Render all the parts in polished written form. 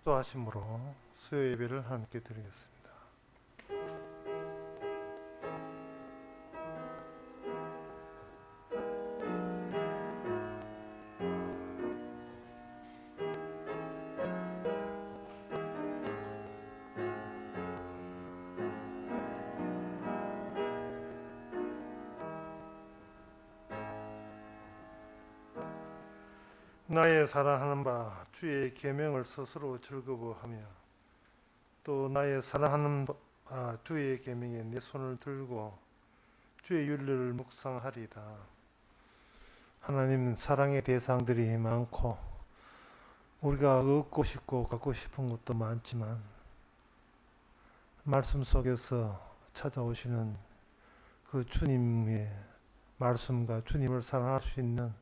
기도하심으로 수요 예배를 함께 드리겠습니다. 나의 사랑하는 바 주의 계명을 스스로 즐거워하며 또 나의 사랑하는 바 주의 계명에 내 손을 들고 주의 윤리를 묵상하리다. 하나님, 사랑의 대상들이 많고 우리가 얻고 싶고 갖고 싶은 것도 많지만 말씀 속에서 찾아오시는 그 주님의 말씀과 주님을 사랑할 수 있는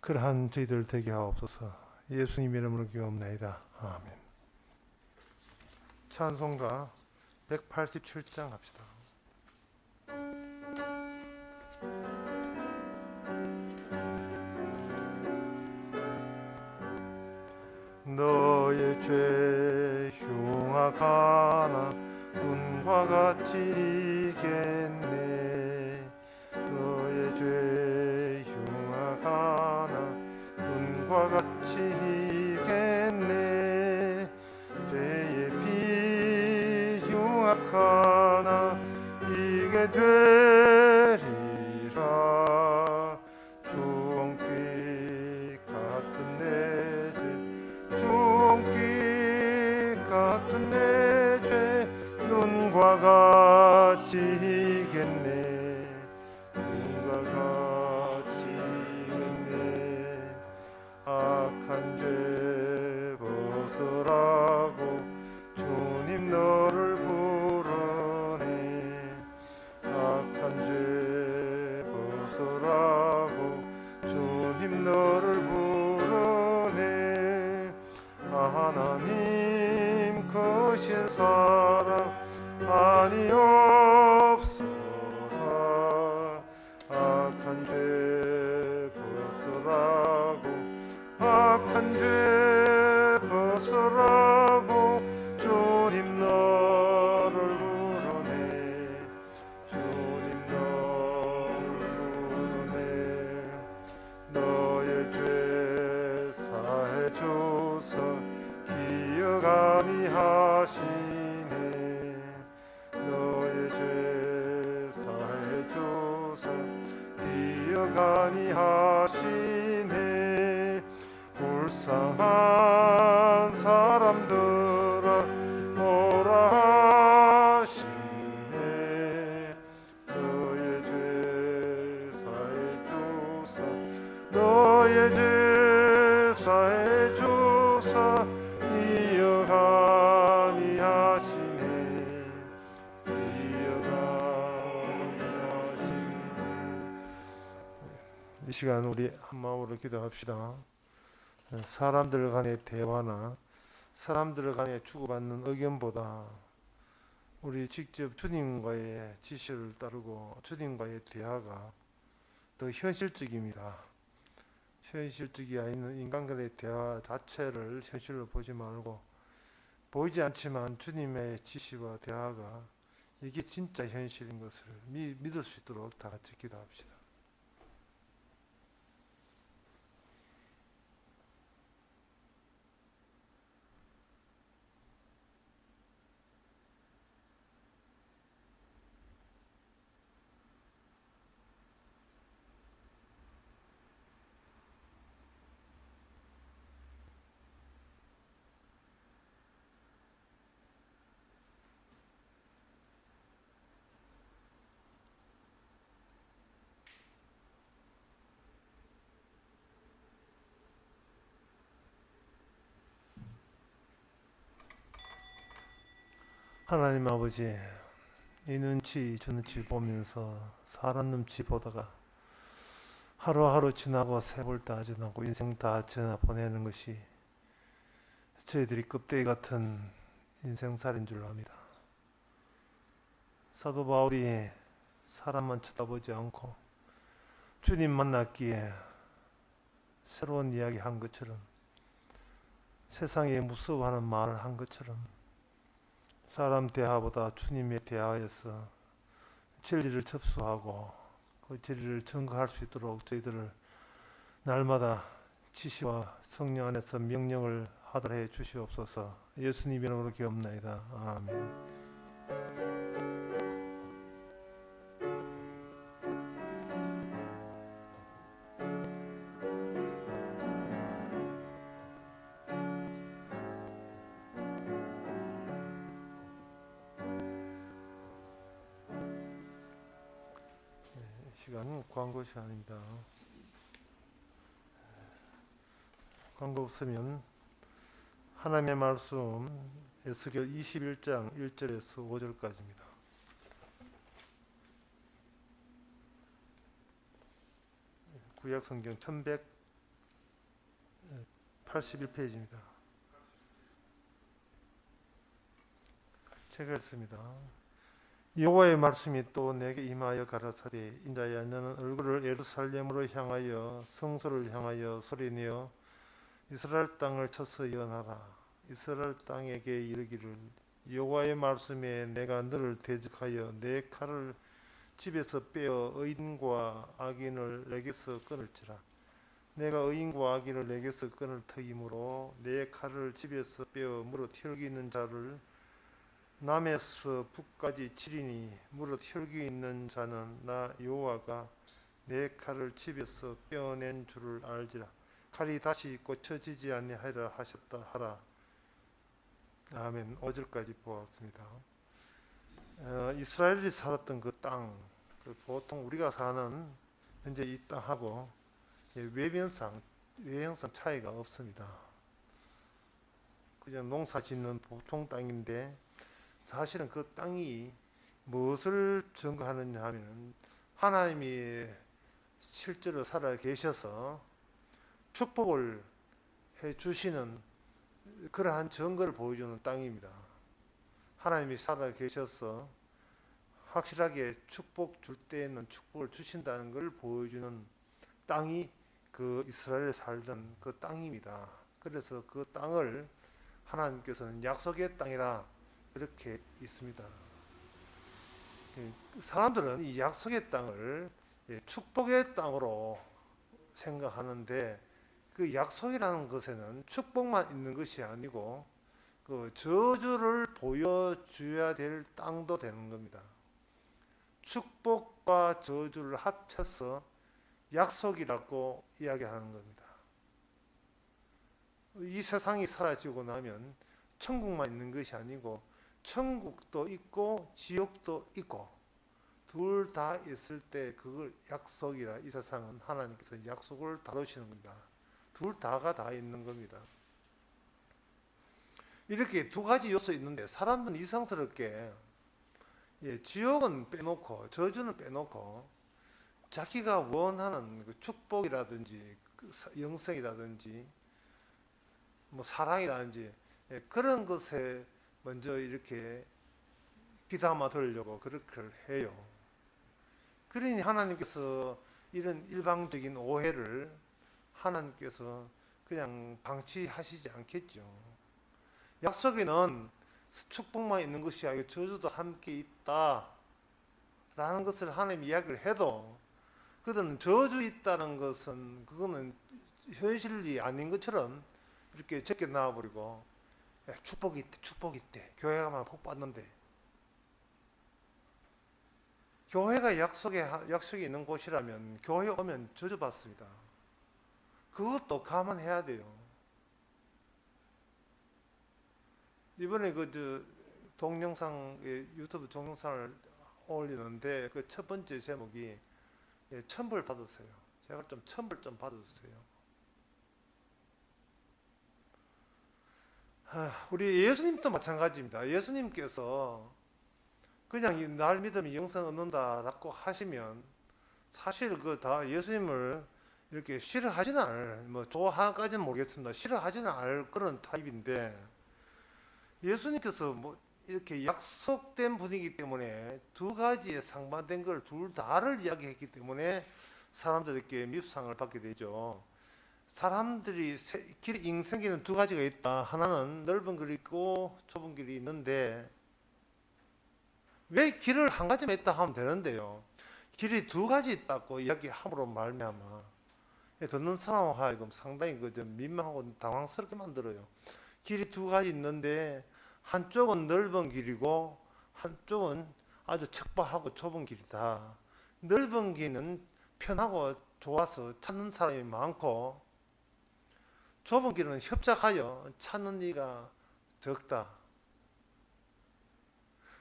그러한 저희들 되게 하옵소서. 예수님 이름으로 기도합나이다. 아멘. 찬송가 187장 합시다. 너의 죄 흉악하나 눈과 같이 이겠네. 너의 죄 흉악하나 눈과 같이 이겠네. 죄의 피 흉악하나 이게 되리라. 주홍빛 같은 내 죄, 주홍빛 같은 내 죄 눈과 같이 이겠네. 눈과 같이 이겠네. 악한 죄 벗으라고 주님 너를 부르네. 악한 죄 벗으라고 주님 너를 부르네. 하나님 크신 사랑 아니옵소서. 악한 죄 벗으라고 악한 죄 벗으라고 주님 너를 부르네. 주님 너를 부르네. 너의 죄 사해 주사 기억 아니하시네. 너의 죄 사해 주사 기억 아니하시네. 불쌍한 사람들아 오라 하시네. 너의 죄 사해 주사 너의 죄 사해 주사 기억 아니하시네. 기억 아니하시네. 이 시간 우리 한 마음으로 기도합시다. 사람들 간의 대화나 사람들 간의 주고받는 의견보다 우리 직접 주님과의 지시를 따르고 주님과의 대화가 더 현실적입니다. 현실적이 아닌 인간간의 대화 자체를 현실로 보지 말고 보이지 않지만 주님의 지시와 대화가 이게 진짜 현실인 것을 믿을 수 있도록 다 같이 기도합시다. 하나님 아버지, 이 눈치 저 눈치 보면서 사람 눈치 보다가 하루하루 지나고 세월 다 지나고 인생 다 지나 보내는 것이 저희들이 껍데기 같은 인생살인 줄 압니다. 사도 바울이 사람만 쳐다보지 않고 주님 만났기에 새로운 이야기 한 것처럼 세상에 무서워하는 말을 한 것처럼 사람 대화보다 주님의 대화에서 진리를 접수하고 그 진리를 증거할 수 있도록 저희들을 날마다 지시와 성령 안에서 명령을 하도록 해 주시옵소서. 예수님 이름으로 기옵나이다. 아멘. 시간은 광고 시간입니다. 광고 없으면 하나님의 말씀 에스겔 21장 1절에서 5절까지입니다. 구약 성경 1181페이지입니다. 제가 읽습니다. 여호와의 말씀이 또 내게 임하여 가라사대 인자야 너는 얼굴을 예루살렘으로 향하여 성소를 향하여 소리내어 이스라엘 땅을 쳐서 예언하라. 이스라엘 땅에게 이르기를 여호와의 말씀에 내가 너를 대적하여 내 칼을 집에서 빼어 의인과 악인을 내게서 끊을지라. 내가 의인과 악인을 내게서 끊을 터이므로 내 칼을 집에서 빼어 물어 튀기 있는 자를 남에서 북까지 치리니 물어 혈기 있는 자는 나 여호와가 내 칼을 집에서 빼어낸 줄을 알지라. 칼이 다시 꽂혀지지 아니하리라 하셨다 하라. 아멘. 5절까지 보았습니다. 이스라엘이 살았던 그 땅, 보통 우리가 사는 현재 이 땅하고 외형상 차이가 없습니다. 그냥 농사 짓는 보통 땅인데 사실은 그 땅이 무엇을 증거하느냐 하면 하나님이 실제로 살아 계셔서 축복을 해 주시는 그러한 증거를 보여주는 땅입니다. 하나님이 살아 계셔서 확실하게 축복 줄 때에는 축복을 주신다는 것을 보여주는 땅이 그 이스라엘에 살던 그 땅입니다. 그래서 그 땅을 하나님께서는 약속의 땅이라 이렇게 있습니다. 사람들은 이 약속의 땅을 축복의 땅으로 생각하는데 그 약속이라는 것에는 축복만 있는 것이 아니고 그 저주를 보여줘야 될 땅도 되는 겁니다. 축복과 저주를 합쳐서 약속이라고 이야기하는 겁니다. 이 세상이 사라지고 나면 천국만 있는 것이 아니고 천국도 있고 지옥도 있고 둘 다 있을 때 그걸 약속이라. 이 세상은 하나님께서 약속을 다루시는 겁니다. 둘 다가 다 있는 겁니다. 이렇게 두 가지 요소 있는데 사람은 이상스럽게 지옥은 빼놓고 저주는 빼놓고 자기가 원하는 그 축복이라든지 그 영생이라든지 뭐 사랑이라든지 그런 것에 먼저 이렇게 귀담아 들으려고 그렇게 해요. 그러니 하나님께서 이런 일방적인 오해를 하나님께서 그냥 방치하시지 않겠죠. 약속에는 축복만 있는 것이 아니고 저주도 함께 있다 라는 것을 하나님 이야기를 해도 그들은 저주 있다는 것은 그거는 현실이 아닌 것처럼 이렇게 적게 나와버리고 축복이 있대, 축복이 있대. 교회가만 복 받는데. 교회가 약속이 있는 곳이라면 교회 오면 저주받습니다. 그것도 감안해야 돼요. 이번에 동영상, 유튜브 동영상을 올리는데 그 첫 번째 제목이 천벌 받으세요. 제가 좀 천벌 좀 받으세요. 우리 예수님도 마찬가지입니다. 예수님께서 그냥 날 믿으면 영생 얻는다라고 하시면 사실 그 다 예수님을 이렇게 싫어하지는 않을, 뭐 좋아하까지는 모르겠습니다. 싫어하지는 않을 그런 타입인데 예수님께서 뭐 이렇게 약속된 분이기 때문에 두 가지에 상반된 걸 둘 다를 이야기했기 때문에 사람들에게 밉상을 받게 되죠. 사람들이 길 인생길은 두 가지가 있다. 하나는 넓은 길이 있고 좁은 길이 있는데 왜 길을 한 가지만 있다 하면 되는데요. 길이 두 가지 있다고 이야기함으로 말미암아 듣는 사람 하여금 상당히 민망하고 당황스럽게 만들어요. 길이 두 가지 있는데 한쪽은 넓은 길이고 한쪽은 아주 척박하고 좁은 길이다. 넓은 길은 편하고 좋아서 찾는 사람이 많고 좁은 길은 협착하여 찾는 이가 적다.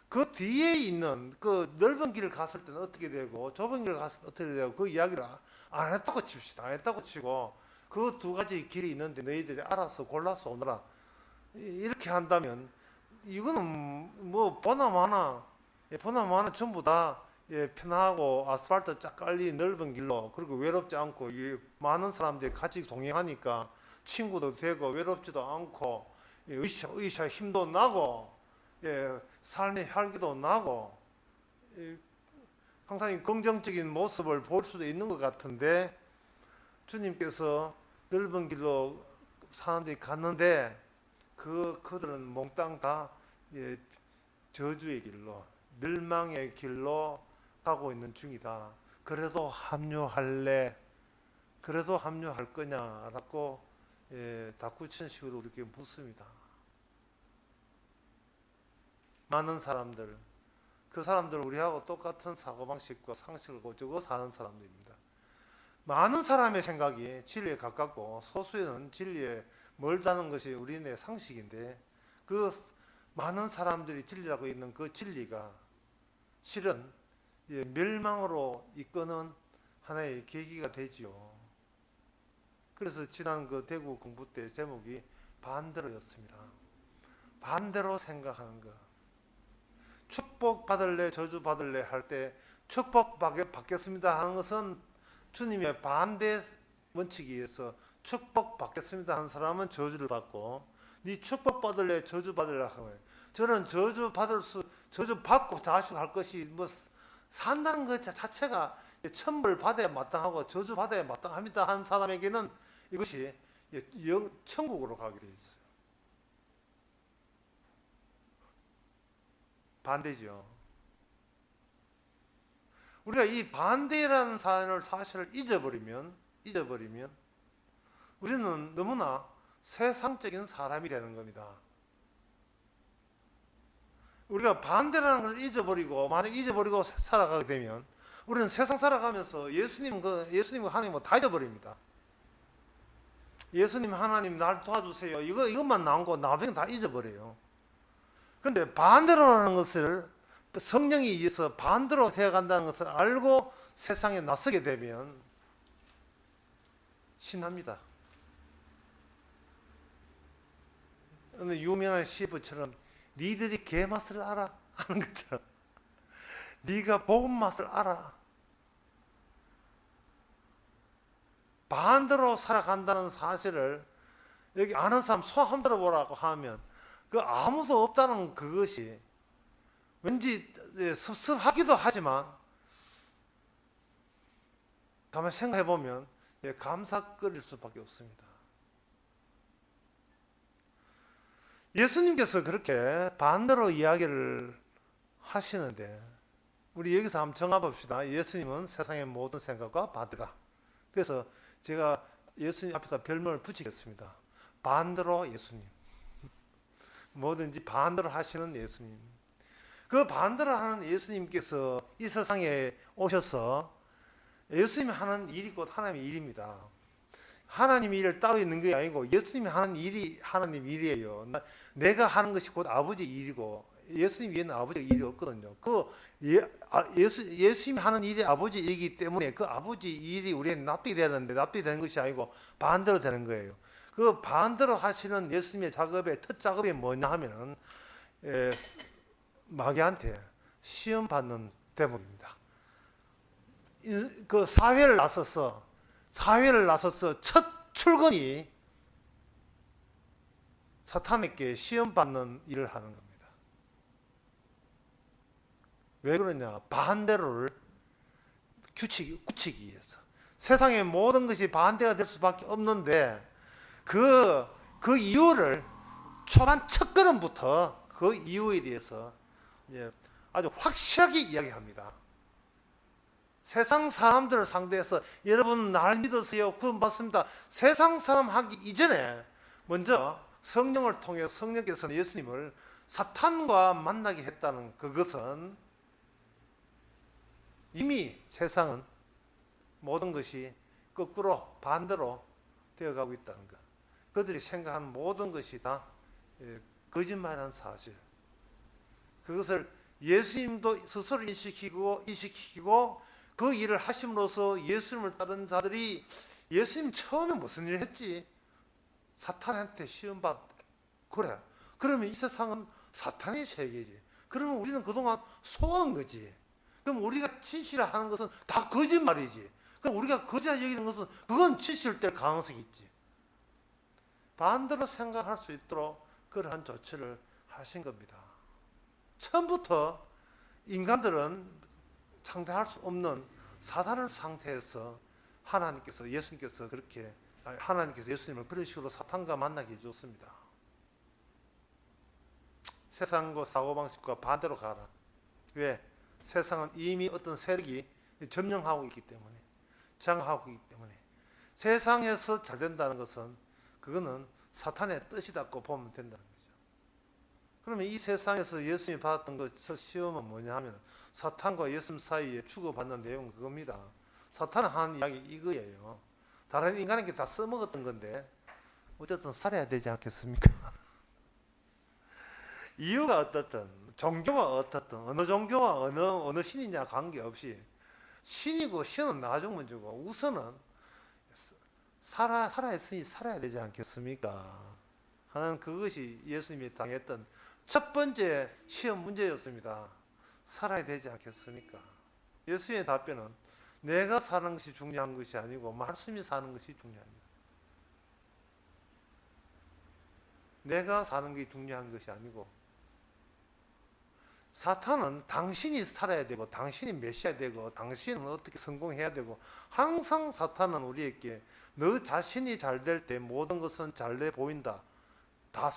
그 뒤에 있는 그 넓은 길을 갔을 때는 어떻게 되고 좁은 길을 갔을 때 어떻게 되고 그 이야기를 안 했다고 칩시다. 안 했다고 치고 그 두 가지 길이 있는데 너희들이 알아서 골라서 오너라. 이렇게 한다면 이거는 뭐 보나마나 전부 다 편하고 아스팔트 쫙 깔린 넓은 길로 그리고 외롭지 않고 많은 사람들이 같이 동행하니까 친구도 되고 외롭지도 않고 의사 힘도 나고 삶의 활기도 나고 항상 이 긍정적인 모습을 볼 수도 있는 것 같은데 주님께서 넓은 길로 사람들이 갔는데 그들은 몽땅 다 저주의 길로 멸망의 길로 가고 있는 중이다. 그래도 합류할래? 그래도 합류할 거냐라고 다쿠치는 식으로 이렇게 묻습니다. 많은 사람들, 그 사람들 우리하고 똑같은 사고방식과 상식을 가지고 사는 사람들입니다. 많은 사람의 생각이 진리에 가깝고 소수는 진리에 멀다는 것이 우리의 상식인데 그 많은 사람들이 진리라고 있는 그 진리가 실은 멸망으로 이끄는 하나의 계기가 되지요. 그래서 지난 그 대구 공부 때 제목이 반대로였습니다. 반대로 생각하는 것. 축복 받을래 저주 받을래 할 때 축복 받겠습니다 하는 것은 주님의 반대 원칙에 의해서 축복 받겠습니다 하는 사람은 저주를 받고 네 축복 받을래 저주 받을래 하는 거예요. 저는 저주 받고 자식할 것이 뭐 산다는 것 자체가 천벌 받아야 마땅하고 저주 받아야 마땅합니다 하는 사람에게는 이것이 천국으로 가게 되어 있어요. 반대죠. 우리가 이 반대라는 사실을 잊어버리면 우리는 너무나 세상적인 사람이 되는 겁니다. 우리가 반대라는 것을 만약 잊어버리고 살아가게 되면 우리는 세상 살아가면서 예수님과 하나님을 다 잊어버립니다. 예수님 하나님 날 도와주세요. 이것만 나온 거 나머지는 다 잊어버려요. 그런데 반대로라는 것을 성령에 의해서 반대로 되어간다는 것을 알고 세상에 나서게 되면 신납니다. 어느 유명한 시부처럼 니들이 개 맛을 알아 하는 것처럼 네가 복음 맛을 알아. 반대로 살아간다는 사실을 여기 아는 사람 손 흔들어 보라고 하면 그 아무도 없다는 그것이 왠지 섭섭하기도 하지만 가만히 생각해 보면 감사거릴 수밖에 없습니다. 예수님께서 그렇게 반대로 이야기를 하시는데 우리 여기서 한번 정해봅시다. 예수님은 세상의 모든 생각과 반대다. 그래서 제가 예수님 앞에다 별명을 붙이겠습니다. 반대로 예수님. 뭐든지 반대로 하시는 예수님. 그 반대로 하는 예수님께서 이 세상에 오셔서 예수님이 하는 일이 곧 하나님의 일입니다. 하나님의 일을 따로 있는 게 아니고 예수님이 하는 일이 하나님 일이에요. 내가 하는 것이 곧 아버지 일이고 예수님 위에는 아버지 일이 없거든요. 예수님이 하는 일이 아버지 일이기 때문에 그 아버지 일이 우리에게 납득이 되는데 납득이 되는 것이 아니고 반대로 되는 거예요. 그 반대로 하시는 예수님의 작업의 첫 작업이 뭐냐 하면은 마귀한테 시험 받는 대목입니다. 그 사회를 나서서 첫 출근이 사탄에게 시험 받는 일을 하는 겁니다. 왜 그러냐? 반대로를 굳히기 위해서. 세상의 모든 것이 반대가 될 수밖에 없는데 그 이유를 초반 첫 걸음부터 그 이유에 대해서 아주 확실하게 이야기합니다. 세상 사람들을 상대해서 여러분 날 믿으세요. 그건 맞습니다. 세상 사람 하기 이전에 먼저 성령을 통해 성령께서는 예수님을 사탄과 만나게 했다는 그것은 이미 세상은 모든 것이 거꾸로 반대로 되어가고 있다는 것. 그들이 생각한 모든 것이 다 거짓말한 사실. 그것을 예수님도 스스로 인식시키고 그 일을 하심으로써 예수님을 따른 자들이 예수님 처음에 무슨 일을 했지? 사탄한테 시험받. 그래. 그러면 이 세상은 사탄의 세계지. 그러면 우리는 그동안 속은 거지. 그럼 우리가 진실을 하는 것은 다 거짓말이지. 그럼 우리가 거짓 여기는 것은 그건 진실될 가능성이 있지. 반대로 생각할 수 있도록 그러한 조치를 하신 겁니다. 처음부터 인간들은 상대할 수 없는 사단을 상대해서 하나님께서 예수님을 그런 식으로 사탄과 만나게 해줬습니다. 세상과 사고방식과 반대로 가라. 왜? 세상은 이미 어떤 세력이 점령하고 있기 때문에, 장하고 있기 때문에 세상에서 잘 된다는 것은 그거는 사탄의 뜻이다고 보면 된다는 거죠. 그러면 이 세상에서 예수님이 받았던 그 시험은 뭐냐 하면 사탄과 예수님 사이에 주고받는 내용은 그겁니다. 사탄은 하는 이야기 이거예요. 다른 인간에게 다 써먹었던 건데 어쨌든 살아야 되지 않겠습니까? 이유가 어떻든 종교가 어떻든 어느 종교와 어느 신이냐 관계없이 신이고 신은 나중 문제고 우선은 살아있으니 살아야 되지 않겠습니까? 하는 그것이 예수님이 당했던 첫 번째 시험 문제였습니다. 살아야 되지 않겠습니까? 예수님의 답변은 내가 사는 것이 중요한 것이 아니고 말씀이 사는 것이 중요합니다. 내가 사는 게 중요한 것이 아니고 사탄은 당신이 살아야 되고 당신이 메시아 되고 당신은 어떻게 성공해야 되고 항상 사탄은 우리에게 너 자신이 잘 될 때 모든 것은 잘돼 보인다. 다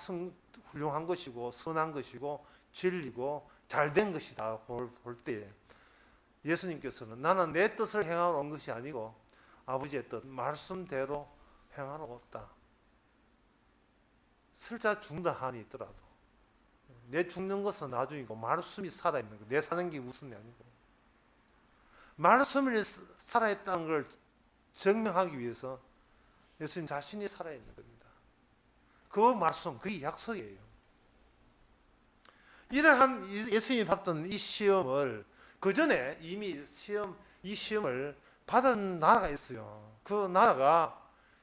훌륭한 것이고 선한 것이고 진리고 잘된 것이다 볼 때 예수님께서는 나는 내 뜻을 행하러 온 것이 아니고 아버지의 뜻 말씀대로 행하러 왔다. 설사 죽는다 한이 있더라도 내 죽는 것은 나중이고 말씀이 살아있는 거. 내 사는 게 우선이 아니고 말씀이 살아있다는 걸 증명하기 위해서 예수님 자신이 살아있는 겁니다. 그 말씀, 그게 약속이에요. 이러한 예수님이 받던 이 시험을 그 전에 이미 이 시험을 받은 나라가 있어요. 그 나라가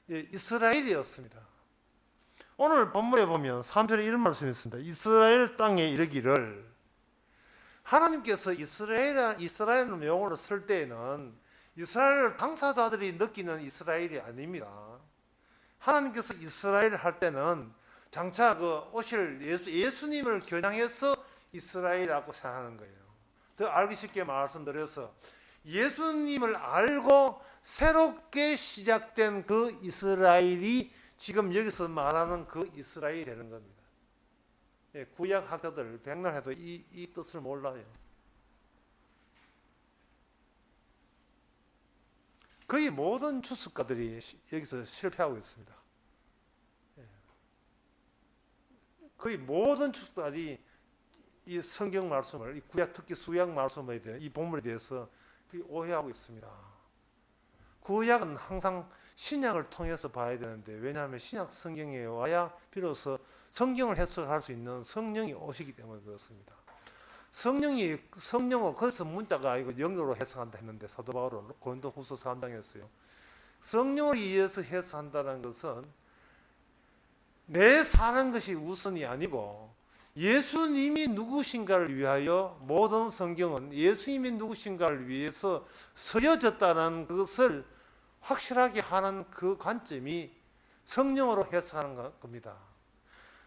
이스라엘이었습니다. 오늘 본문에 보면 3절에 이런 말씀이 있습니다. 이스라엘 땅에 이르기를 하나님께서 이스라엘이라는 용어를 쓸 때에는 이스라엘 당사자들이 느끼는 이스라엘이 아닙니다. 하나님께서 이스라엘을 할 때는 장차 오실 예수님을 겨냥해서 이스라엘이라고 생각하는 거예요. 더 알기 쉽게 말씀드려서 예수님을 알고 새롭게 시작된 그 이스라엘이 지금 여기서 말하는 그 이스라엘이 되는 겁니다. 구약 학자들 백날 해도 이 뜻을 몰라요. 거의 모든 주석가들이 여기서 실패하고 있습니다. 거의 모든 주석가들이 이 성경 말씀을, 이 구약 특히 수약 말씀에 대해 이 본문에 대해서 오해하고 있습니다. 구약은 항상 신약을 통해서 봐야 되는데 왜냐하면 신약 성경에 와야 비로소 성경을 해석할 수 있는 성령이 오시기 때문에 그렇습니다. 성령은 거기서 문자가 아니고 영어로 해석한다 했는데 사도 바울은 고린도후서 3장에서요. 성령을 이해해서 해석한다는 것은 내 사는 것이 우선이 아니고 예수님이 누구신가를 위하여 모든 성경은 예수님이 누구신가를 위해서 쓰여졌다는 것을 확실하게 하는 그 관점이 성령으로 해석하는 겁니다.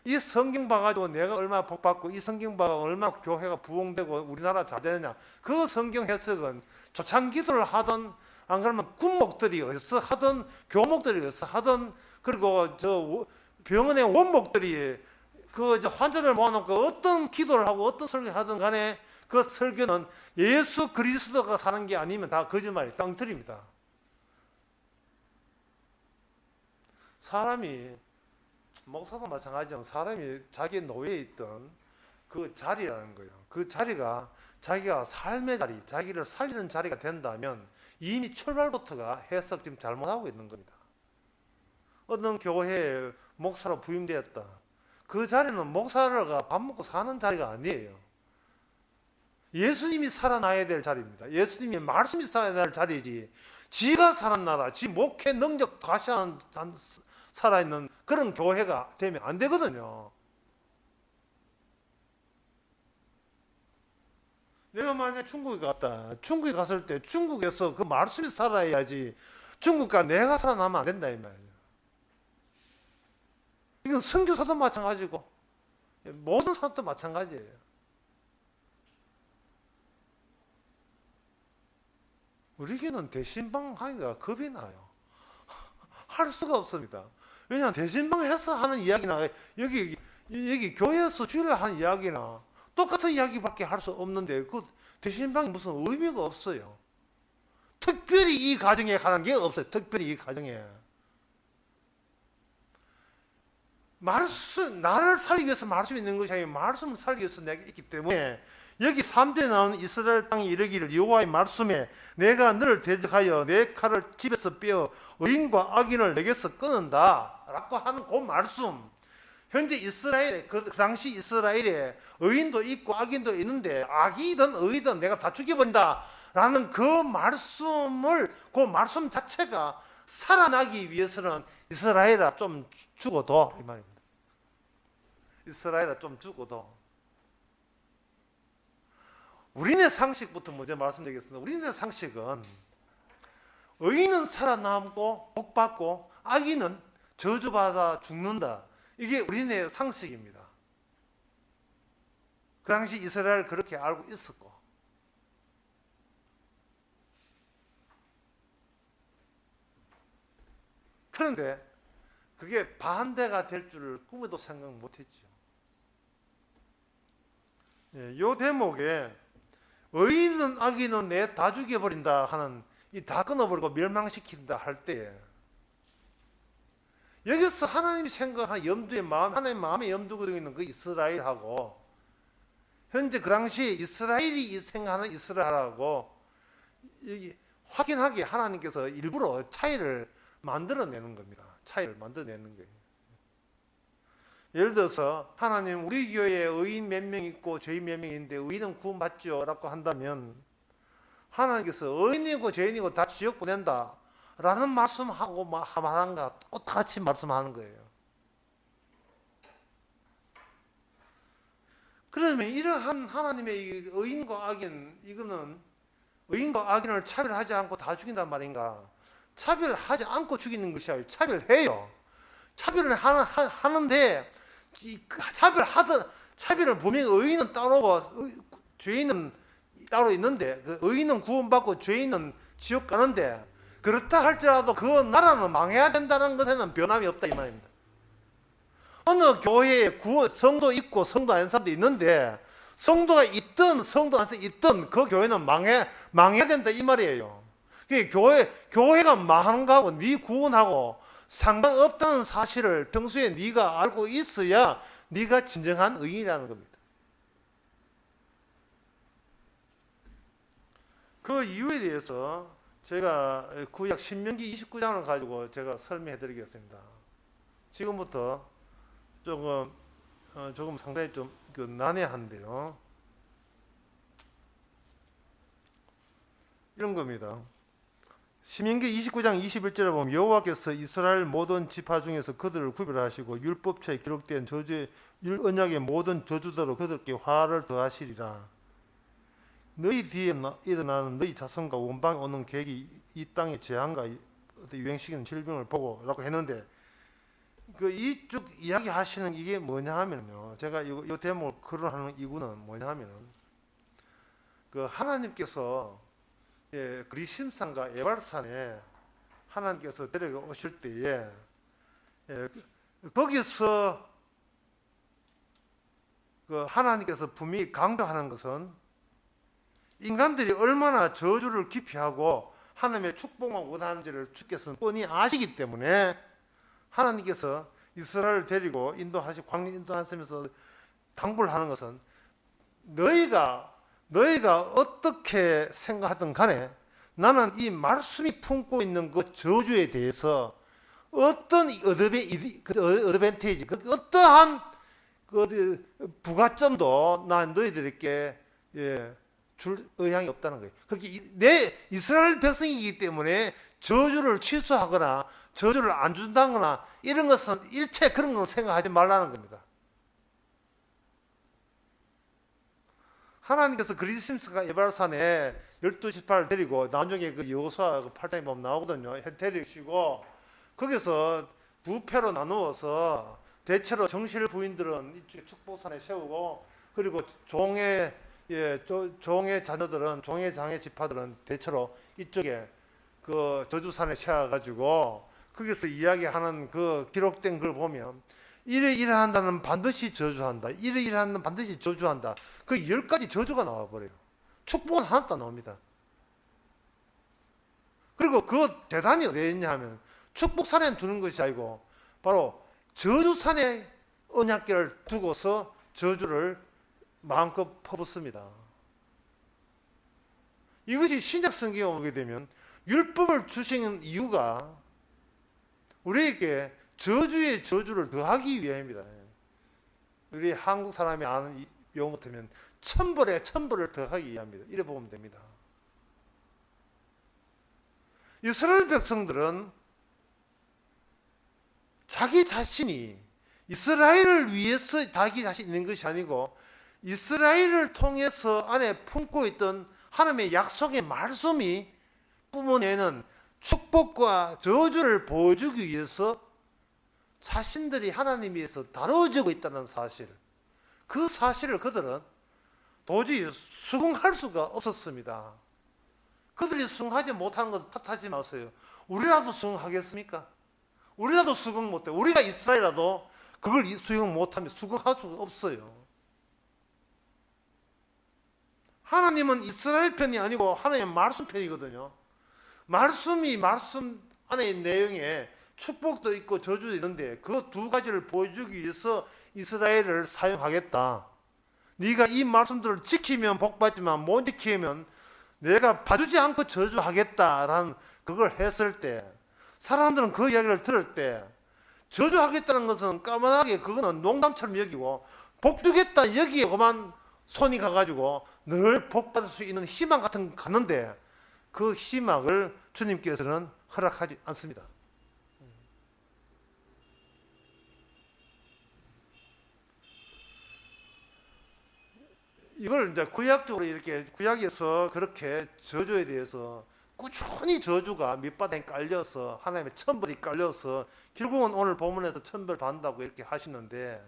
이 성경 봐가지고 내가 얼마나 복받고 이 성경 봐가 얼마나 교회가 부흥되고 우리나라 잘 되느냐 그 성경 해석은 초창기도를 하던 안 그러면 군목들이 어디서 하든 교목들이 어디서 하든 그리고 저 병원의 원목들이 그 환자들 모아놓고 어떤 기도를 하고 어떤 설교를 하든 간에 그 설교는 예수 그리스도가 사는 게 아니면 다 거짓말이 짱틀입니다. 사람이 목사도 마찬가지지만 사람이 자기 노예에 있던 그 자리라는 거예요. 그 자리가 자기가 삶의 자리, 자기를 살리는 자리가 된다면 이미 출발부터가 해석 지금 잘못하고 있는 겁니다. 어떤 교회에 목사로 부임되었다. 그 자리는 목사가 밥 먹고 사는 자리가 아니에요. 예수님이 살아나야 될 자리입니다. 예수님의 말씀이 살아야 될 자리지. 지가 사는 나라, 지 목회 능력 과시하는 살아있는 그런 교회가 되면 안 되거든요. 내가 만약 중국에 갔다. 중국에 갔을 때 중국에서 그 말씀이 살아야지. 중국과 내가 살아나면 안 된다 이 말이에요. 이건 선교사도 마찬가지고 모든 사람도 마찬가지예요. 우리 교회는 대신방 하기가 겁이 나요. 할 수가 없습니다. 왜냐하면 대신방 해서 하는 이야기나 여기 교회에서 주일날 하는 이야기나 똑같은 이야기밖에 할 수 없는데 그 대신방이 무슨 의미가 없어요. 특별히 이 가정에 가는 게 없어요. 특별히 이 가정에. 말씀, 나를 살기 위해서 말씀이 있는 것이 아니라 말씀을 살기 위해서 내가 있기 때문에 여기 3절에 나오는 이스라엘 땅에 이르기를 여호와의 말씀에 내가 너를 대적하여 내 칼을 집에서 빼어 의인과 악인을 내게서 끊는다 라고 하는 그 말씀. 현재 이스라엘에 그 당시 이스라엘에 의인도 있고 악인도 있는데 악이든 의이든 내가 다 죽여버린다 라는 그 말씀을 그 말씀 자체가 살아나기 위해서는 이스라엘아 좀 죽어도 이 말입니다. 이스라엘아 좀 죽어도. 우리네 상식부터 먼저 말씀드리겠습니다. 우리네 상식은 의인은 살아남고 복받고 악인은 저주받아 죽는다. 이게 우리네 상식입니다. 그 당시 이스라엘 그렇게 알고 있었고. 그런데 그게 반대가 될 줄을 꿈에도 생각 못했죠. 이 대목에 의인은 악인은 내 다 죽여버린다 하는 이 다 끊어버리고 멸망시킨다 할 때 여기서 하나님이 생각한 염두의 마음, 하나님 마음에 염두가 되어 있는 그 이스라엘하고 현재 그 당시에 이스라엘이 생각하는 이스라엘하고 여기 확인하게 하나님께서 일부러 차이를 만들어내는 겁니다. 차이를 만들어내는 거예요. 예를 들어서 하나님 우리 교회에 의인 몇 명 있고 죄인 몇 명 있는데 의인은 구원받죠 라고 한다면 하나님께서 의인이고 죄인이고 다 지옥 보낸다 라는 말씀하고 말하는 것 똑같이 말씀하는 거예요. 그러면 이러한 하나님의 의인과 악인 이거는 의인과 악인을 차별하지 않고 다 죽인단 말인가? 차별하지 않고 죽이는 것이 아니라 차별해요. 차별을 하는데 차별을 분명히 의인은 따로고 죄인은 따로 있는데 그 의인은 구원받고 죄인은 지옥 가는데 그렇다 할지라도 그 나라는 망해야 된다는 것에는 변함이 없다 이 말입니다. 어느 교회에 성도 있고 성도 아닌 사람도 있는데 성도가 있든 성도 안 있든 그 교회는 망해야 된다 이 말이에요. 교회가 망하는 거하고 네 구원하고 상관없다는 사실을 평소에 네가 알고 있어야 네가 진정한 의인이라는 겁니다. 그 이유에 대해서 제가 구약 신명기 29장을 가지고 제가 설명해 드리겠습니다. 지금부터 조금 상당히 좀 난해한데요. 이런 겁니다. 신명기 29장 21절에 보면 여호와께서 이스라엘 모든 지파 중에서 그들을 구별하시고 율법처에 기록된 언약의 모든 저주대로 그들께 화를 더하시리라. 너희 뒤에 일어나는 너희 자손과 원방에 오는 계획이 이 땅의 재앙과 유행시키는 질병을 보고 라고 했는데 이쭉 이야기하시는 이게 뭐냐 하면요. 제가 이 대목을 거론하는 이유는 뭐냐 하면은 하나님께서 그리심산과 에발산에 하나님께서 데려오실 때에 거기서 그 하나님께서 분명히 강조하는 것은 인간들이 얼마나 저주를 기피하고 하나님의 축복만 원하는지를 주께서는 뻔히 아시기 때문에 하나님께서 이스라엘을 데리고 인도하시고 광야 인도하시면서 당부를 하는 것은 너희가 어떻게 생각하든 간에 나는 이 말씀이 품고 있는 그 저주에 대해서 어떤 어드밴티지, 어떠한 부가점도 난 너희들에게 줄 의향이 없다는 거예요. 그렇게 내 이스라엘 백성이기 때문에 저주를 취소하거나 저주를 안 준다거나 이런 것은 일체 그런 걸 생각하지 말라는 겁니다. 하나님께서 그리심산과 에발산에 12지파를 데리고 나중에 그 여호수아 그 8장에 보면 나오거든요. 데리시고 거기서 두 패로 나누어서 대체로 정실 부인들은 이쪽에 축복산에 세우고 그리고 종의 자녀들은 종의 장의 지파들은 대체로 이쪽에 그 저주산에 세워가지고 거기서 이야기하는 그 기록된 걸 보면 이러한다는 반드시 저주한다. 이러한다는 반드시 저주한다. 그 10가지 저주가 나와버려요. 축복은 하나도 안 나옵니다. 그리고 그 대단히 어디에 있냐 하면 축복산에 두는 것이 아니고 바로 저주산에 언약궤를 두고서 저주를 마음껏 퍼붓습니다. 이것이 신약 성경에 오게 되면 율법을 주신 이유가 우리에게 저주의 저주를 더하기 위함입니다. 우리 한국 사람이 아는 용어 같으면 천벌에 천벌을 더하기 위함입니다. 이래 보면 됩니다. 이스라엘 백성들은 자기 자신이 이스라엘을 위해서 자기 자신이 있는 것이 아니고 이스라엘을 통해서 안에 품고 있던 하나님의 약속의 말씀이 뿜어내는 축복과 저주를 보여주기 위해서 자신들이 하나님 위해서 다뤄지고 있다는 사실, 그 사실을 그들은 도저히 수긍할 수가 없었습니다. 그들이 수긍하지 못하는 것을 탓하지 마세요. 우리라도 수긍하겠습니까? 우리라도 수긍 못해. 우리가 이스라엘이라도 그걸 수긍 못하면 수긍할 수가 없어요. 하나님은 이스라엘 편이 아니고 하나님의 말씀 편이거든요. 말씀 안에 내용에 축복도 있고 저주도 있는데 그 두 가지를 보여주기 위해서 이스라엘을 사용하겠다. 네가 이 말씀들을 지키면 복받지만 못 지키면 내가 봐주지 않고 저주하겠다라는 그걸 했을 때 사람들은 그 이야기를 들을 때 저주하겠다는 것은 까만하게 그거는 농담처럼 여기고 복주겠다 여기에만 손이 가가지고 늘 복받을 수 있는 희망 같은 거 갔는데 그 희망을 주님께서는 허락하지 않습니다. 이걸 이제 구약적으로 이렇게 구약에서 그렇게 저주에 대해서 꾸준히 저주가 밑바닥에 깔려서 하나님의 천벌이 깔려서 결국은 오늘 본문에서 천벌 받는다고 이렇게 하시는데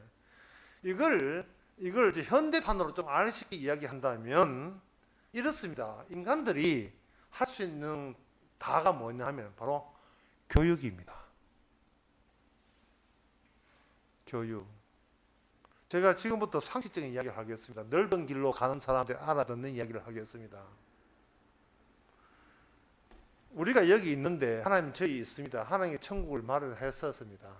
이걸 이제 현대판으로 좀 아르쉽게 이야기한다면 이렇습니다. 인간들이 할 수 있는 다가 뭐냐 하면 바로 교육입니다. 교육. 제가 지금부터 상식적인 이야기를 하겠습니다. 넓은 길로 가는 사람들이 알아듣는 이야기를 하겠습니다. 우리가 여기 있는데 하나님 저희 있습니다. 하나님의 천국을 마련했었습니다.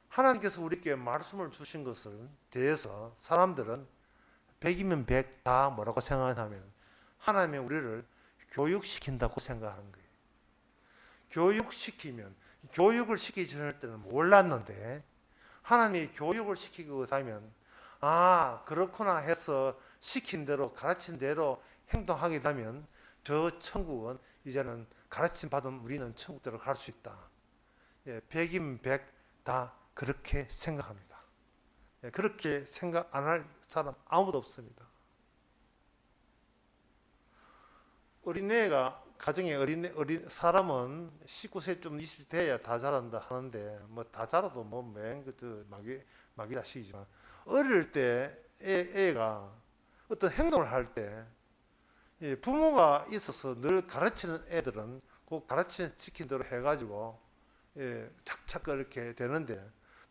하나님께서 우리에게 말씀을 주신 것을 대해서 사람들은 100이면 100 다 뭐라고 생각하냐면 하나님이 우리를 교육시킨다고 생각하는 거예요. 교육을 시키기 전 때는 몰랐는데 하나님이 교육을 시키고 하면 아 그렇구나 해서 시킨 대로 가르친 대로 행동하게 되면 저 천국은 이제는 가르침 받은 우리는 천국대로 갈 수 있다. 100이면 100 다 그렇게 생각합니다. 그렇게 생각 안 할 사람 아무도 없습니다. 어린애가 가정에 사람은 19세 좀 20세 돼야 다 자란다 하는데 뭐 다 자라도 뭐 맨 그때 마귀 자식이지만 어릴 때 애가 어떤 행동을 할 때 예, 부모가 있어서 늘 가르치는 애들은 그 가르치는 지킨 대로 해가지고 예, 착착 그렇게 되는데,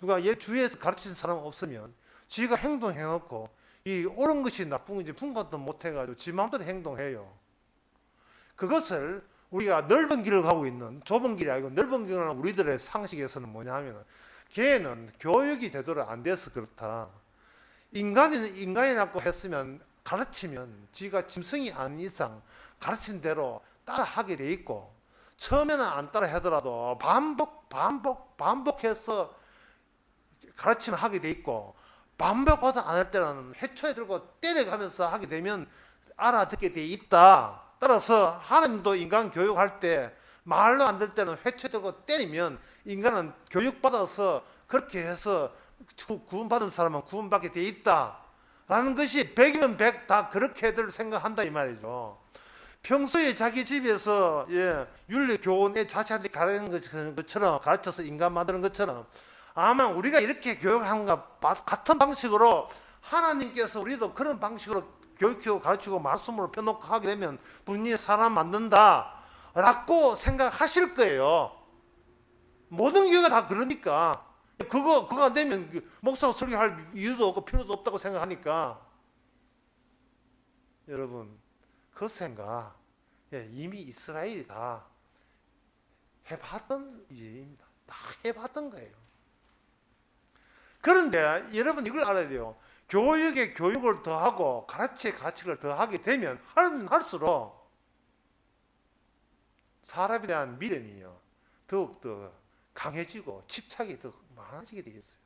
누가 얘 주위에서 가르치는 사람 없으면 지가 행동해놓고 이 옳은 것이 나쁜 건지 분간도 못해가지고 지 마음대로 행동해요. 그것을 우리가 넓은 길을 가고 있는, 좁은 길이 아니고 넓은 길을 가는 우리들의 상식에서는 뭐냐 하면, 걔는 교육이 제대로 안 돼서 그렇다. 인간이라고 했으면, 가르치면 지가 짐승이 아닌 이상 가르친 대로 따라 하게 돼 있고, 처음에는 안 따라 하더라도 반복해서 가르치면 하게 돼 있고, 반복하다 안 할 때는 해초에 들고 때려가면서 하게 되면 알아듣게 돼 있다. 따라서 하나님도 인간 교육할 때 말로 안 될 때는 회초에 들고 때리면 인간은 교육받아서 그렇게 해서 구원받은 사람은 구원받게 돼 있다 라는 것이 100이면 100 다 그렇게들 생각한다 이 말이죠. 평소에 자기 집에서 윤리교원의 자식한테 가르치는 것처럼, 가르쳐서 인간 만드는 것처럼, 아마 우리가 이렇게 교육하는 것과 같은 방식으로 하나님께서 우리도 그런 방식으로 교육하고 가르치고 말씀으로 펴놓고 하게 되면 분명히 사람 만든다 라고 생각하실 거예요. 모든 교회가 다 그러니까. 그거 안 되면 목사가 설교할 이유도 없고 필요도 없다고 생각하니까. 여러분, 그 생각 이미 이스라엘이 다 해봤던 일입니다. 다 해봤던 거예요. 그런데 여러분 이걸 알아야 돼요. 교육에 교육을 더하고 가르치에 가치를 더하게 되면 할수록 사람에 대한 미련이요 더욱더 강해지고 집착이 더 많아지게 되겠어요.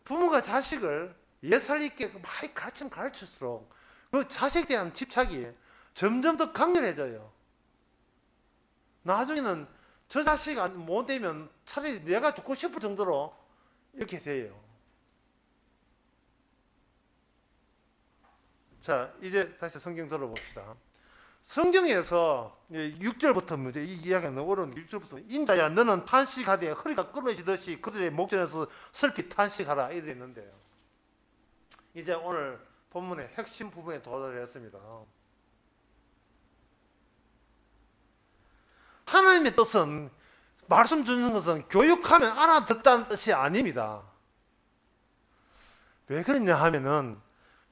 부모가 자식을 예살 있게 많이 가르치면 가르칠수록 그 자식에 대한 집착이 점점 더 강렬해져요. 나중에는 저 자식 못 되면 차라리 내가 죽고 싶을 정도로 이렇게 돼요. 자, 이제 다시 성경 들어봅시다. 성경에서 6절부터 문제, 이 이야기가 너무 어려운 6절부터, 인자야 너는 탄식하되 허리가 끊어지듯이 그들의 목전에서 슬피 탄식하라 이래 있는데요. 이제 오늘 본문의 핵심 부분에 도달을 했습니다. 하나님의 뜻은, 말씀 주는 것은 교육하면 알아듣다는 뜻이 아닙니다. 왜 그러냐 하면은,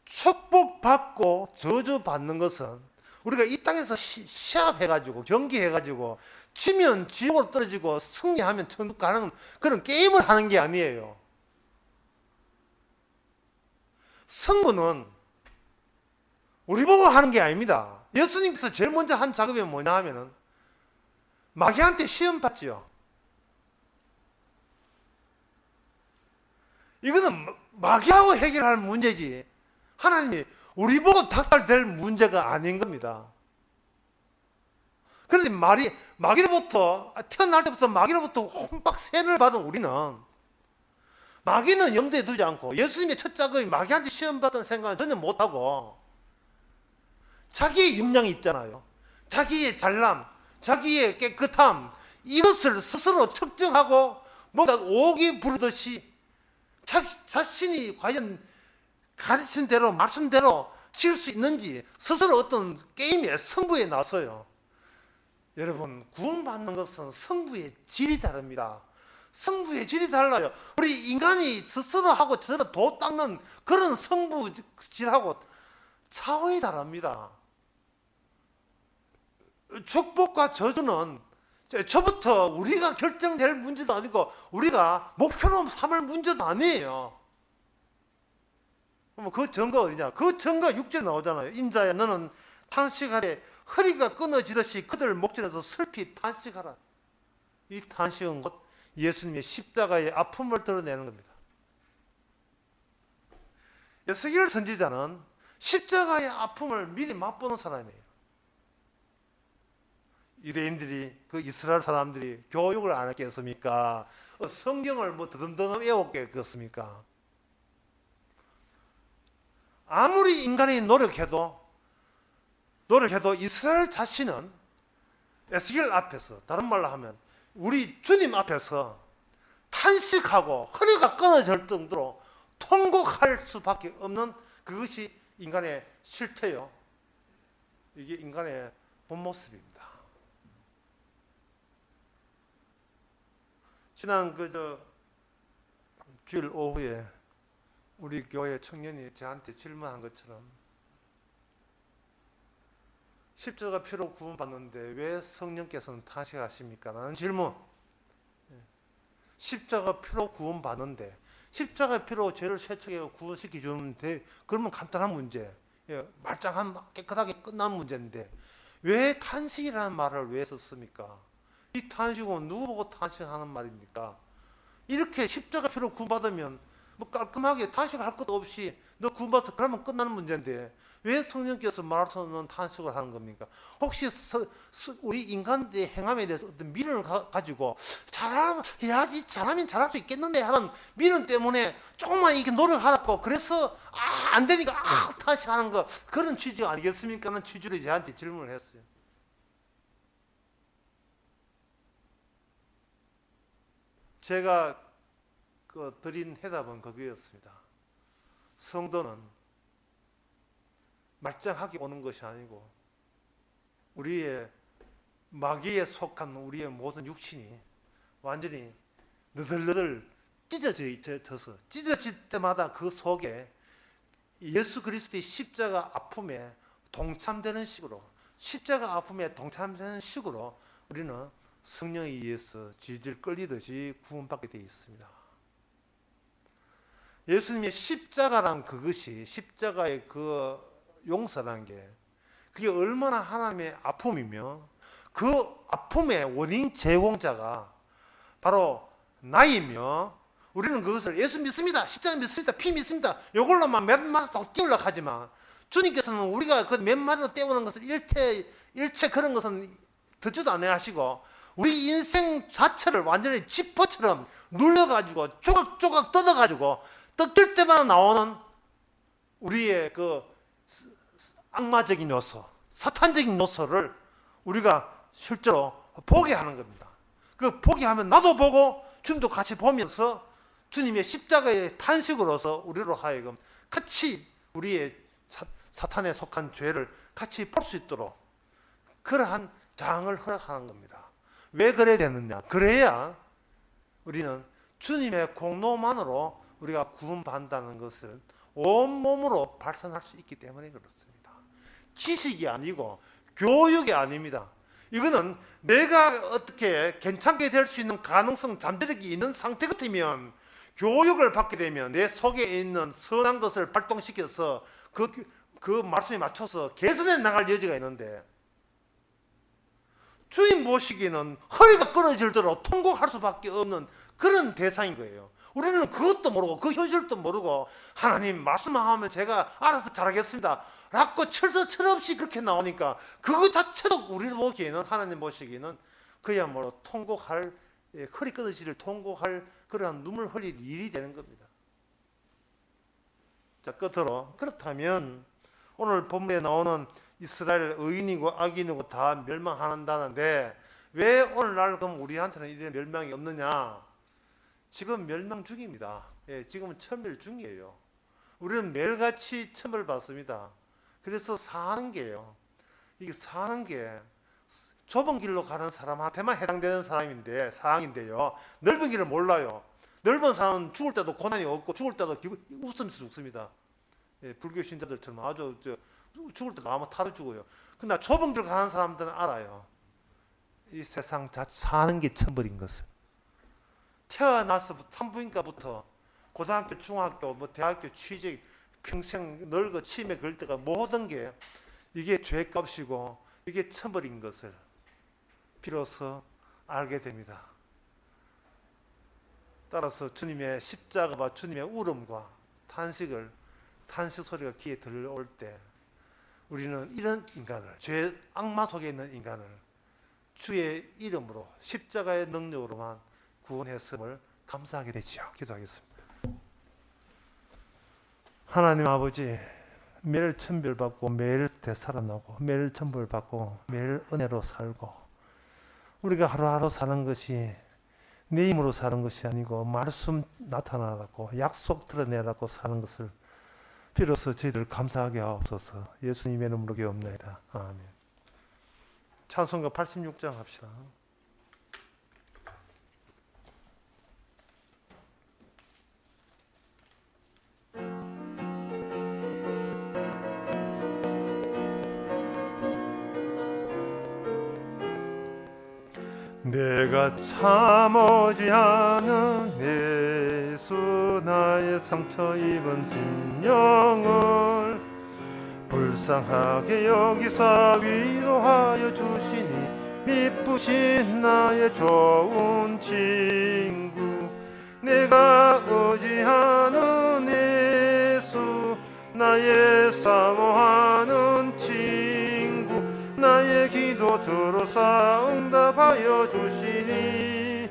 축복받고 저주받는 것은 우리가 이 땅에서 시합해가지고 경기해가지고 치면 지옥으로 떨어지고 승리하면 천국 가는 그런 게임을 하는 게 아니에요. 승부는 우리 보고 하는 게 아닙니다. 예수님께서 제일 먼저 한 작업이 뭐냐 하면은 마귀한테 시험 받지요. 이거는 마귀하고 해결할 문제지 하나님이 우리 보고 닥달될 문제가 아닌 겁니다. 그런데 마귀로부터, 태어날 때부터 마귀로부터 혼박세를 받은 우리는, 마귀는 염두에 두지 않고 예수님의 첫 작업이 마귀한테 시험 받은 생각을 전혀 못하고, 자기의 역량이 있잖아요. 자기의 잘남, 자기의 깨끗함, 이것을 스스로 측정하고 뭔가 오기 부르듯이 자신이 과연 가르친 대로 말씀대로 질 수 있는지 스스로 어떤 게임에 승부에 나서요. 여러분, 구원받는 것은 승부의 질이 다릅니다. 승부의 질이 달라요. 우리 인간이 스스로 하고 저스로 도 닦는 그런 승부질하고 차원이 다릅니다. 축복과 저주는 저부터 우리가 결정될 문제도 아니고 우리가 목표로 삼을 문제도 아니에요. 그 증거 어디냐? 그 증거 6절에 나오잖아요. 인자야 너는 탄식하되 허리가 끊어지듯이 그들 목전에서 슬피 탄식하라. 이 탄식은 곧 예수님의 십자가의 아픔을 드러내는 겁니다. 에스겔 선지자는 십자가의 아픔을 미리 맛보는 사람이에요. 유대인들이, 그 이스라엘 사람들이 교육을 안 했겠습니까? 성경을 더듬더듬 외웠겠습니까? 아무리 인간이 노력해도 이스라엘 자신은 에스겔 앞에서, 다른 말로 하면 우리 주님 앞에서 탄식하고 허리가 끊어질 정도로 통곡할 수밖에 없는, 그것이 인간의 싫대요. 이게 인간의 본 모습입니다. 지난 주일 오후에 우리 교회 청년이 저한테 질문한 것처럼 십자가 피로 구원받는데 왜 성령께서는 탄식하십니까? 라는 질문. 십자가 피로 구원받는데 십자가 피로 죄를 세척해 구원시켜 주는데 그러면 간단한 문제, 말짱한 깨끗하게 끝난 문제인데 왜 탄식이라는 말을 왜 썼습니까? 이 탄식은 누구 보고 탄식하는 말입니까? 이렇게 십자가 피로 구원받으면 뭐 깔끔하게 탄식할 것도 없이 너 구원받아서 그러면 끝나는 문제인데 왜 성령께서 말씀은 탄식을 하는 겁니까? 혹시 우리 인간의 행함에 대해서 어떤 미련을 가지고 잘해야지, 잘하면 잘할 수 있겠는데 하는 미련 때문에 조금만 이렇게 노력하라고 그래서 안 되니까 탄식하는 거, 그런 취지 아니겠습니까? 하는 취지로 저한테 질문을 했어요. 제가 드린 해답은 그거였습니다. 성도는 말짱하게 오는 것이 아니고 우리의 마귀에 속한 우리의 모든 육신이 완전히 너덜너덜 찢어질 때마다 그 속에 예수 그리스도의 십자가 아픔에 동참되는 식으로, 십자가 아픔에 동참되는 식으로 우리는 성령에 의해서 질질 끌리듯이 구원받게 되어 있습니다. 예수님의 십자가란 그것이, 십자가의 그 용서라는 게 그게 얼마나 하나님의 아픔이며 그 아픔의 원인 제공자가 바로 나이며 우리는 그것을 예수 믿습니다, 십자가 믿습니다, 피 믿습니다 이걸로만 몇 마디로 띄우려고 하지만 주님께서는 우리가 그 몇 마디로 띄우는 것을 일체 그런 것은 듣지도 않아 하시고 우리 인생 자체를 완전히 지퍼처럼 눌러가지고 조각조각 뜯어가지고 뜯을 때마다 나오는 우리의 그 악마적인 요소, 사탄적인 요소를 우리가 실제로 보게 하는 겁니다. 그 보게 하면 나도 보고 주님도 같이 보면서 주님의 십자가의 탄식으로서 우리로 하여금 같이 우리의 사탄에 속한 죄를 같이 볼 수 있도록 그러한 장을 허락하는 겁니다. 왜 그래야 되느냐? 그래야 우리는 주님의 공로만으로 우리가 구원받는다는 것을 온몸으로 발산할 수 있기 때문에 그렇습니다. 지식이 아니고 교육이 아닙니다. 이거는 내가 어떻게 괜찮게 될 수 있는 가능성, 잠재력이 있는 상태 같으면 교육을 받게 되면 내 속에 있는 선한 것을 발동시켜서 그 말씀에 맞춰서 개선해 나갈 여지가 있는데 주인 모시기는 허리가 끊어질도록 통곡할 수밖에 없는 그런 대상인 거예요. 우리는 그것도 모르고 그 현실도 모르고 하나님 말씀하면 제가 알아서 잘하겠습니다 라고 철서철없이 그렇게 나오니까 그거 자체도 우리 보기에는, 하나님 보시기에는 그야말로 통곡할, 허리 끊어지를 통곡할 그러한 눈물 흘릴 일이 되는 겁니다. 자, 끝으로 그렇다면 오늘 본문에 나오는 이스라엘 의인이고 악인이고 다 멸망한다는데 왜 오늘날 그럼 우리한테는 이런 멸망이 없느냐? 지금 멸망 중입니다. 지금은 천멸 중이에요. 우리는 매일같이 천벌 받습니다. 그래서 사는 게요, 이게 사는 게 좁은 길로 가는 사람한테만 해당되는 사항인데요. 넓은 길을 몰라요. 넓은 사람은 죽을 때도 고난이 없고 죽을 때도 웃으면서 죽습니다. 불교 신자들처럼 아주 죽을 때도 아무 타도 죽어요. 근데 좁은 길 가는 사람들은 알아요. 이 세상 사는 게 천벌인 것을. 태어나서부터 산부인과부터 고등학교, 중학교, 대학교 취직, 평생 늙어 치매 걸 때가 모든 게 이게 죄값이고 이게 천벌인 것을 비로소 알게 됩니다. 따라서 주님의 십자가와 주님의 울음과 탄식 소리가 귀에 들려올 때 우리는 이런 인간을, 죄 악마 속에 있는 인간을 주의 이름으로 십자가의 능력으로만 구원했음을 감사하게 되지요. 기도하겠습니다. 하나님 아버지, 매일 천별받고 매일 되살아나고 매일 천벌받고 매일 은혜로 살고 우리가 하루하루 사는 것이 내 힘으로 사는 것이 아니고 말씀 나타나라고 약속 드러내라고 사는 것을 비로소 저희들 감사하게 하옵소서. 예수님의 이름으로 기도합나이다. 아멘. 찬송가 86장 합시다. 내가 참지 않은 예수 나의 상처 입은 심령을 불쌍하게 여기사 위로하여 주시니 미쁘신 나의 좋은 친구 내가 의지하는 예수 나의 사모하는 친구 나의 기도 들어서 응답하여 주시니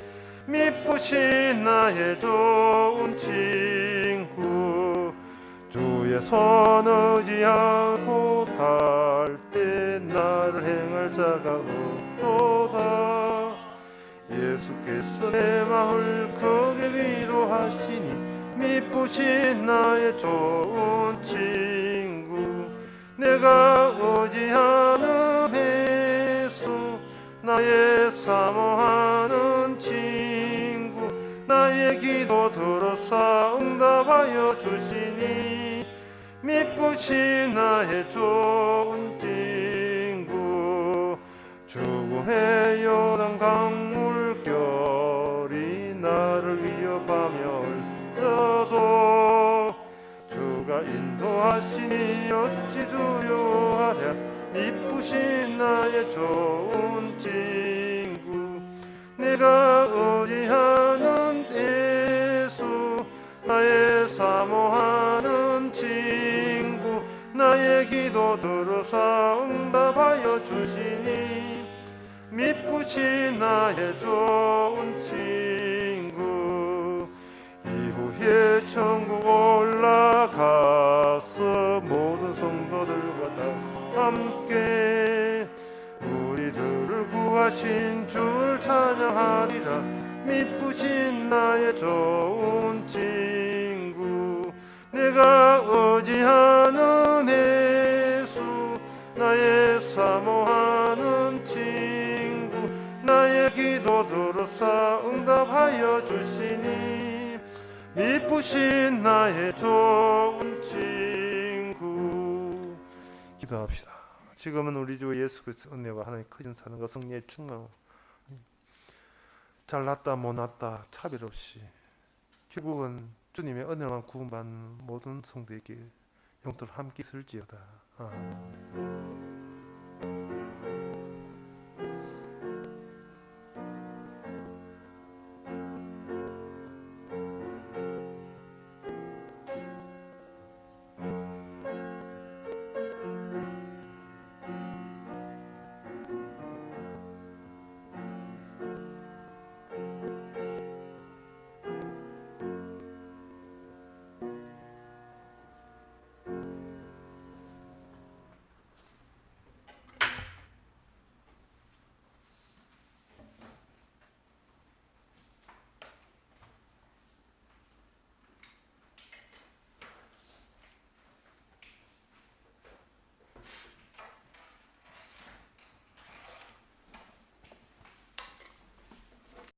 미쁘신 나의 좋은 친구 주의 손 의지하고 갈 때 나를 행할 자가 없도다 예수께서 내 마음을 크게 위로하시니 미쁘신 나의 좋은 친구 내가 의지하는 예수 나의 사모하는 친구 나의 기도 들어서 응답하여 주시니 미쁘신 나의 좋은 친구 죽음의 요단 강물결이 나를 위협하며 흘러도 주가 인도하시니 어찌 두려워하랴 미쁘신 나의 좋은 친구 내가 의지하는 예수 나의 사모하는 친구 나의 기도 들어서 응답하여 주시니 미쁘신 나의 좋은 친구 이후에 천국 올라가서 모든 성도들과 다 함께 우리들을 구하신 주를 찬양하리라 미쁘신 나의 좋은 친구 내가 의지하는 예수 나의 사모하는 친구 나의 기도 들어서 응답하여 주시니 미쁘신 나의 좋은 친구 기도합시다. 지금은 우리 주 예수 그리스도 은혜와 하나님의 크신 사랑과 성령의 충만 잘났다 못났다 차별 없이 결국은 주님의 은혜만 구원받는 모든 성도에게 영토를 함께 있을지어다. 아멘.